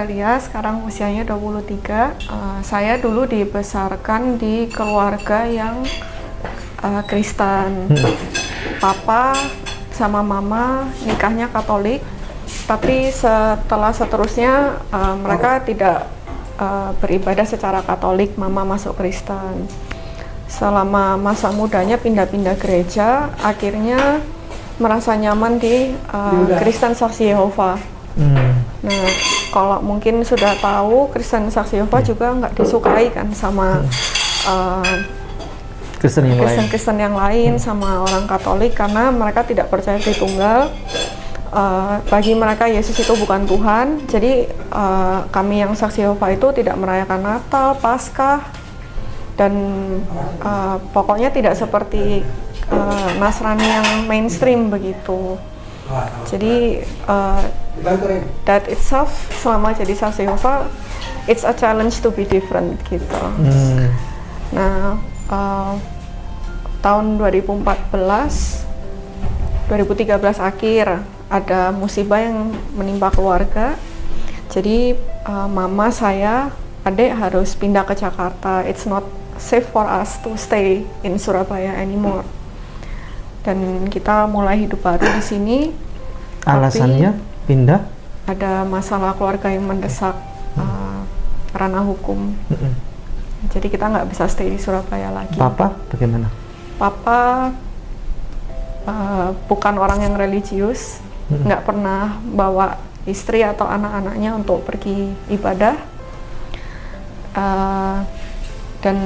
Alia sekarang usianya 23. Saya dulu dibesarkan di keluarga yang Kristen. Papa sama mama nikahnya Katolik, tapi seterusnya mereka tidak beribadah secara Katolik. Mama masuk Kristen. Selama masa mudanya pindah-pindah gereja, akhirnya merasa nyaman di Kristen Saksi Yehova. Nah, kalau mungkin sudah tahu, Kristen Saksi Yehova juga nggak disukai kan sama Kristen yang lain, sama orang Katolik, karena mereka tidak percaya Tritunggal. Bagi mereka Yesus itu bukan Tuhan. Jadi kami yang Saksi Yehova itu tidak merayakan Natal, Paskah, dan pokoknya tidak seperti Nasrani yang mainstream begitu. Jadi that itself, selama jadi Saksi Yehova, it's a challenge to be different gitu. Nah, tahun 2013 akhir ada musibah yang menimpa keluarga. Jadi mama saya, adik harus pindah ke Jakarta. It's not safe for us to stay in Surabaya anymore. Dan kita mulai hidup baru di sini. Alasannya pindah? Ada masalah keluarga yang mendesak ranah hukum. Jadi kita nggak bisa stay di Surabaya lagi. Papa bagaimana? Papa bukan orang yang religius, nggak pernah bawa istri atau anak-anaknya untuk pergi ibadah. Dan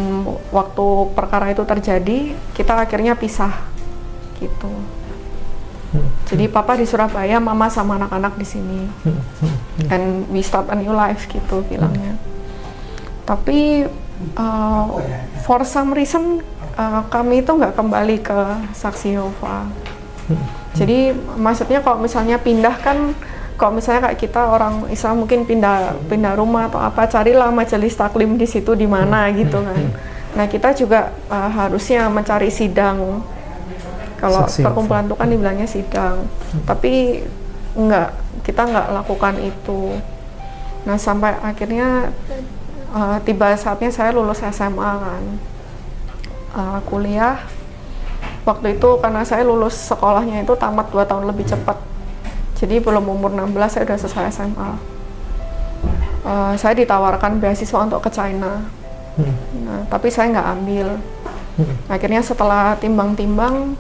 waktu perkara itu terjadi, kita akhirnya pisah. Gitu. Jadi papa di Surabaya, mama sama anak-anak di sini, and we start a new life gitu bilangnya. Tapi for some reason kami itu nggak kembali ke Saksi Yehova. Jadi maksudnya kalau misalnya pindah kan, kalau misalnya kayak kita orang Islam mungkin pindah rumah atau apa, carilah majelis taklim di situ di mana gitu kan. Nah kita juga harusnya mencari sidang. Kalau perkumpulan itu kan dibilangnya sidang, tapi kita nggak lakukan itu. Nah sampai akhirnya tiba saatnya saya lulus SMA kan, kuliah. Waktu itu karena saya lulus sekolahnya itu tamat 2 tahun lebih cepat, jadi belum umur 16 saya udah selesai SMA. Saya ditawarkan beasiswa untuk ke China, nah, tapi saya nggak ambil. Akhirnya setelah timbang-timbang,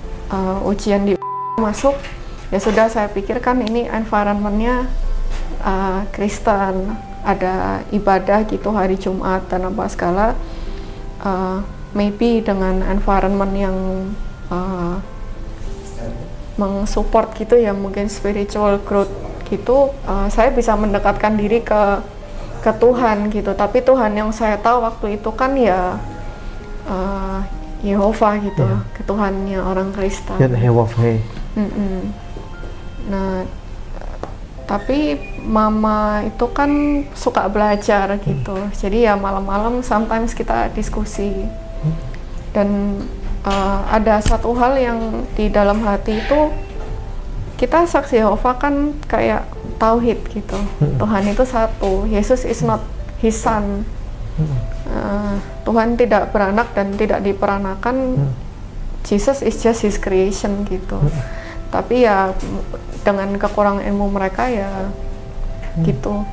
ujian di masuk, ya sudah saya pikirkan ini environment-nya Kristen, ada ibadah gitu hari Jumat dan apa segala, maybe dengan environment yang mensupport gitu ya, mungkin spiritual growth gitu, saya bisa mendekatkan diri ke Tuhan gitu. Tapi Tuhan yang saya tahu waktu itu kan ya Yehova gitu, Tuhannya orang Kristen. Nah, tapi mama itu kan suka belajar gitu, jadi ya malam-malam sometimes kita diskusi. Dan ada satu hal yang di dalam hati itu, kita Saksi Yehova kan kayak tauhid gitu. Tuhan itu satu, Yesus is not his son. Tuhan tidak beranak dan tidak diperanakan. Jesus is just his creation gitu. Tapi ya dengan kekurangan ilmu mereka ya gitu.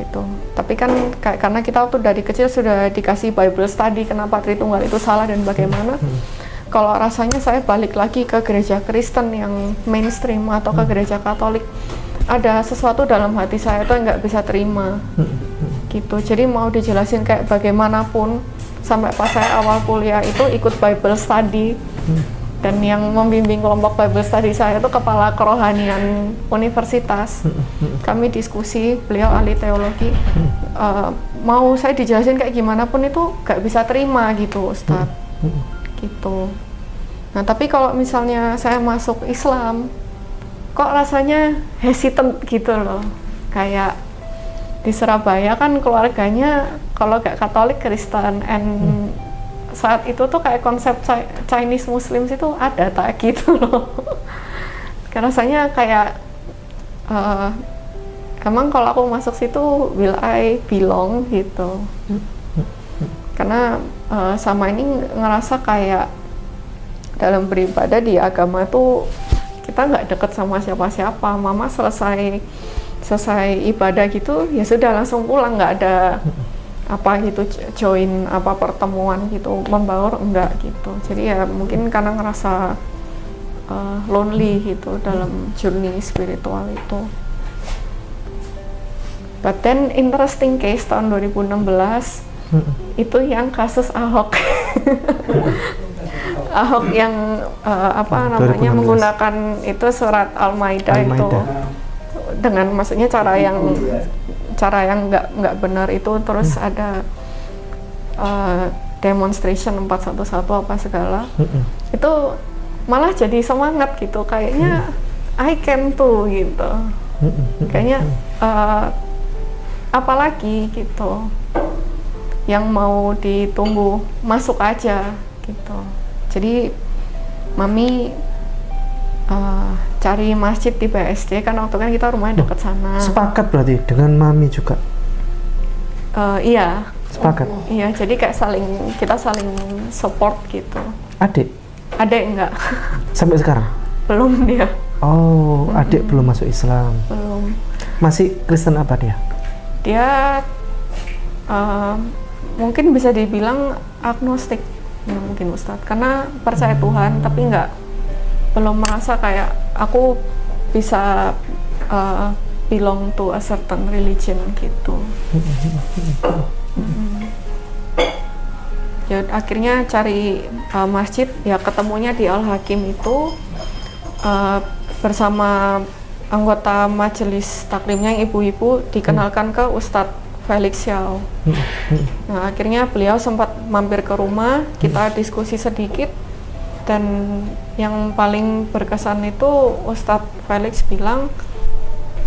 Tapi kan karena kita waktu dari kecil sudah dikasih Bible study kenapa Tritunggal itu salah dan bagaimana. Kalau rasanya saya balik lagi ke gereja Kristen yang mainstream atau ke gereja Katolik, ada sesuatu dalam hati saya itu yang nggak bisa terima gitu. Jadi mau dijelasin kayak bagaimanapun, sampai pas saya awal kuliah itu ikut Bible study, dan yang membimbing kelompok Bible study saya itu kepala kerohanian universitas. Kami diskusi, beliau ahli teologi, mau saya dijelasin kayak gimana pun itu gak bisa terima gitu Ustadz gitu. Nah tapi kalau misalnya saya masuk Islam, kok rasanya hesitant gitu loh. Kayak di Surabaya kan keluarganya kalau gak Katolik Kristen, and saat itu tuh kayak konsep Chinese Muslims itu ada tak gitu loh. Rasanya kayak emang kalau aku masuk situ will I belong gitu. Karena sama ini ngerasa kayak dalam beribadah di agama tuh kita nggak deket sama siapa-siapa. Mama selesai ibadah gitu ya sudah langsung pulang, nggak ada apa gitu join apa pertemuan gitu membaur, enggak gitu. Jadi ya mungkin karena ngerasa lonely gitu dalam journey spiritual itu. But then interesting case tahun 2016 itu yang kasus Ahok. Ahok yang apa namanya 2016. Menggunakan itu surat Al-Maidah itu dengan maksudnya cara yang nggak benar itu, terus ada demonstration 411 apa segala. Itu malah jadi semangat gitu, kayaknya I can too gitu. Kayaknya apalagi gitu yang mau ditunggu, masuk aja gitu. Jadi mami cari masjid di BSD kan waktu kan kita rumahnya dekat sana. Sepakat berarti dengan mami juga? Iya. Sepakat? Iya, jadi kayak kita saling support gitu. Adik enggak? Sampai sekarang? Belum dia. Oh, adik belum masuk Islam? Belum. Masih Kristen apa dia? Dia mungkin bisa dibilang agnostik ya, mungkin Ustadz, karena percaya Tuhan tapi belum merasa kayak aku bisa belong to a certain religion gitu. Ya akhirnya cari masjid, ya ketemunya di Al-Hakim itu bersama anggota majelis taklimnya yang ibu-ibu, dikenalkan ke Ustadz Felix Xiao. Nah akhirnya beliau sempat mampir ke rumah, kita diskusi sedikit, dan yang paling berkesan itu Ustadz Felix bilang,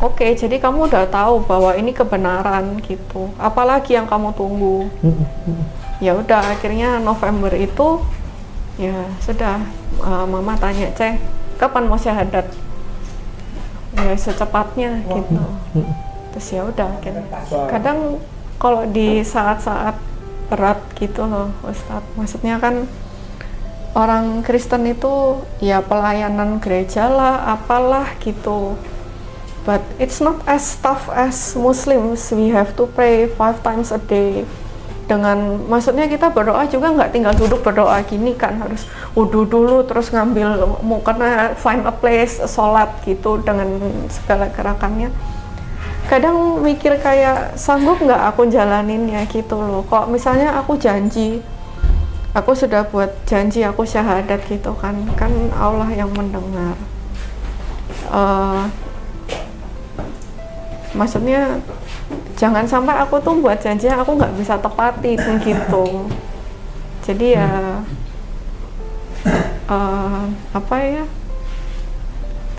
oke, jadi kamu udah tahu bahwa ini kebenaran gitu, apalagi yang kamu tunggu. Ya udah, akhirnya November itu ya sudah, mama tanya, Ceng, kapan mau syahadat? Ya secepatnya gitu. Terus ya udah, kadang kalau di saat-saat berat gitu loh Ustadz, maksudnya kan orang Kristen itu ya pelayanan gereja lah, apalah gitu. But it's not as tough as Muslims. We have to pray 5 times a day. Dengan maksudnya kita berdoa juga nggak tinggal duduk berdoa gini kan, harus wudu dulu terus ngambil karena find a place sholat gitu dengan segala gerakannya. Kadang mikir kayak sanggup nggak aku jalaninnya gitu loh. Kok misalnya aku janji, aku sudah buat janji aku syahadat gitu kan Allah yang mendengar. Maksudnya jangan sampai aku tuh buat janji aku nggak bisa tepati gitu. Jadi ya apa ya,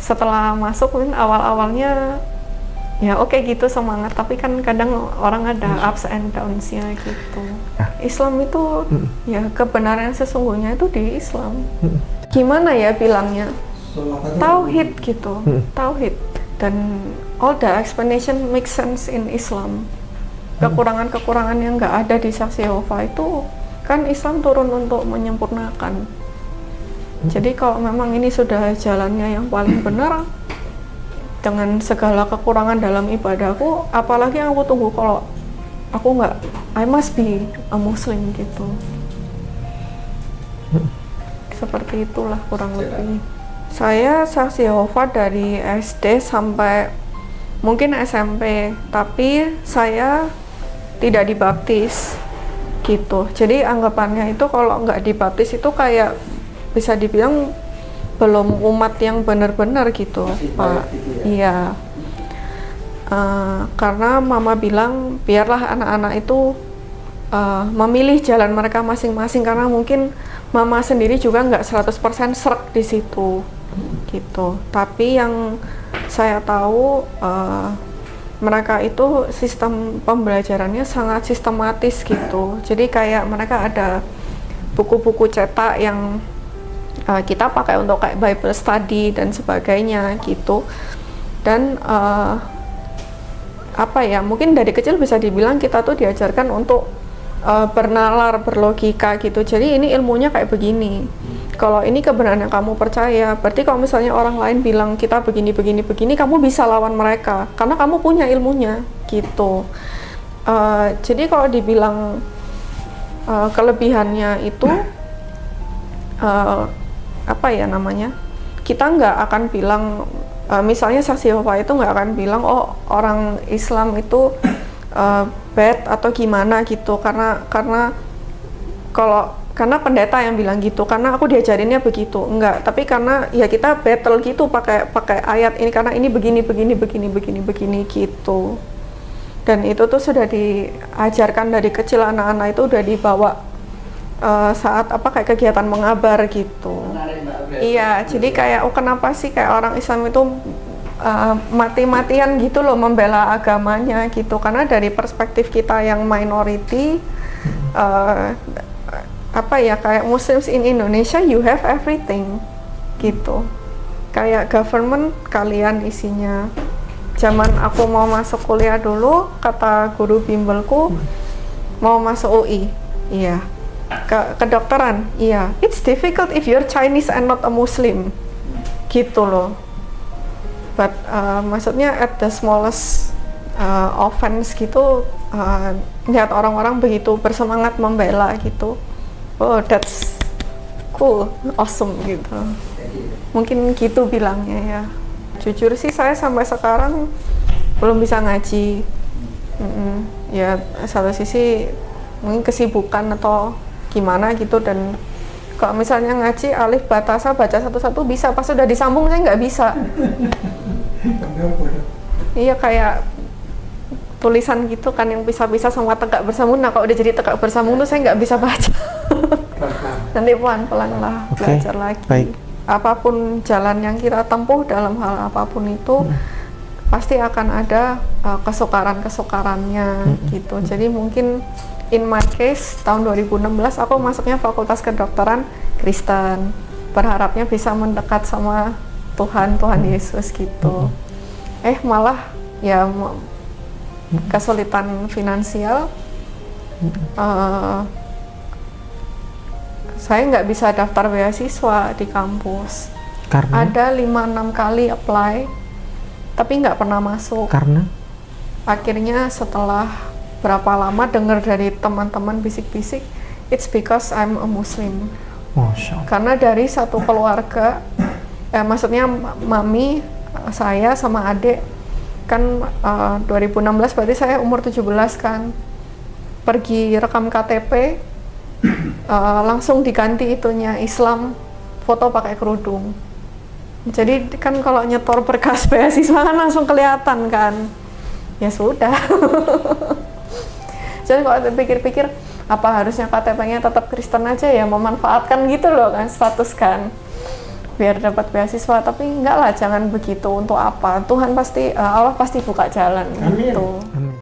setelah masuk mungkin awal-awalnya ya oke gitu semangat, tapi kan kadang orang ada ups and downs-nya gitu. Islam itu ya kebenaran sesungguhnya itu di Islam. Gimana ya bilangnya? Tauhid gitu, tauhid. Dan all the explanation makes sense in Islam. Kekurangan-kekurangan yang nggak ada di Saksi Yehova itu kan Islam turun untuk menyempurnakan. Jadi kalau memang ini sudah jalannya yang paling benar, dengan segala kekurangan dalam ibadahku, apalagi yang aku tunggu kalau aku nggak, I must be a Muslim gitu. Seperti itulah kurang lebih. Saya Saksi Yehova dari SD sampai mungkin SMP, tapi saya tidak dibaptis gitu. Jadi anggapannya itu kalau nggak dibaptis itu kayak bisa dibilang belum umat yang benar-benar gitu, Pak. Iya. Karena mama bilang biarlah anak-anak itu memilih jalan mereka masing-masing, karena mungkin mama sendiri juga nggak 100% srek di situ gitu. Tapi yang saya tahu mereka itu sistem pembelajarannya sangat sistematis gitu. Jadi kayak mereka ada buku-buku cetak yang kita pakai untuk kayak Bible study dan sebagainya gitu. Dan apa ya, mungkin dari kecil bisa dibilang kita tuh diajarkan untuk bernalar, berlogika gitu. Jadi ini ilmunya kayak begini. Kalau ini kebenaran yang kamu percaya, berarti kalau misalnya orang lain bilang kita begini, kamu bisa lawan mereka karena kamu punya ilmunya gitu. Jadi kalau dibilang kelebihannya itu apa ya namanya? Kita nggak akan bilang, misalnya saksi Yehova itu nggak akan bilang, oh orang Islam itu bad atau gimana gitu, karena pendeta yang bilang gitu, karena aku diajarinnya begitu, enggak, tapi karena ya kita battle gitu pakai ayat ini, karena ini begini gitu. Dan itu tuh sudah diajarkan dari kecil, anak-anak itu udah dibawa saat kayak kegiatan mengabar gitu. Iya, jadi kayak kenapa sih kayak orang Islam itu mati-matian gitu loh membela agamanya gitu, karena dari perspektif kita yang minority, kayak Muslims in Indonesia, you have everything gitu. Kayak government kalian isinya. Zaman aku mau masuk kuliah dulu, kata guru bimbelku, mau masuk UI, iya. Kedokteran, iya. It's difficult if you're Chinese and not a Muslim, gitu loh. But maksudnya at the smallest offense gitu, lihat orang-orang begitu bersemangat membela gitu. Oh, that's cool, awesome gitu. Mungkin gitu bilangnya ya. Jujur sih saya sampai sekarang belum bisa ngaji. Ya satu sisi mungkin kesibukan atau gimana gitu, dan kalau misalnya ngaji alif batasa baca satu-satu bisa, pas sudah disambung saya nggak bisa. Iya, kayak tulisan gitu kan yang pisah-pisah sama tegak bersambung. Nah kalau udah jadi tegak bersambung tuh saya nggak bisa baca. Nanti pelan-pelan lah belajar lagi. Baik. Apapun jalan yang kita tempuh dalam hal apapun itu pasti akan ada kesukaran-kesukarannya gitu. Jadi mungkin in my case tahun 2016 aku masuknya Fakultas Kedokteran Kristen, berharapnya bisa mendekat sama Tuhan Yesus gitu. Malah ya kesulitan finansial, saya nggak bisa daftar beasiswa di kampus. Karena? Ada 5-6 kali apply tapi nggak pernah masuk. Karena? Akhirnya setelah berapa lama dengar dari teman-teman bisik-bisik, it's because I'm a Muslim. Karena dari satu keluarga, maksudnya mami, saya sama adik kan 2016 berarti saya umur 17 kan, pergi rekam KTP, langsung diganti itunya Islam, foto pakai kerudung. Jadi kan kalau nyetor berkas beasiswa kan langsung kelihatan kan. Ya sudah. Jadi kalau pikir-pikir, apa harusnya KTP-nya tetap Kristen aja ya, memanfaatkan gitu loh kan, status kan, biar dapat beasiswa. Tapi enggak lah, jangan begitu. Untuk apa? Tuhan pasti, Allah pasti buka jalan. Amin. Gitu. Amin.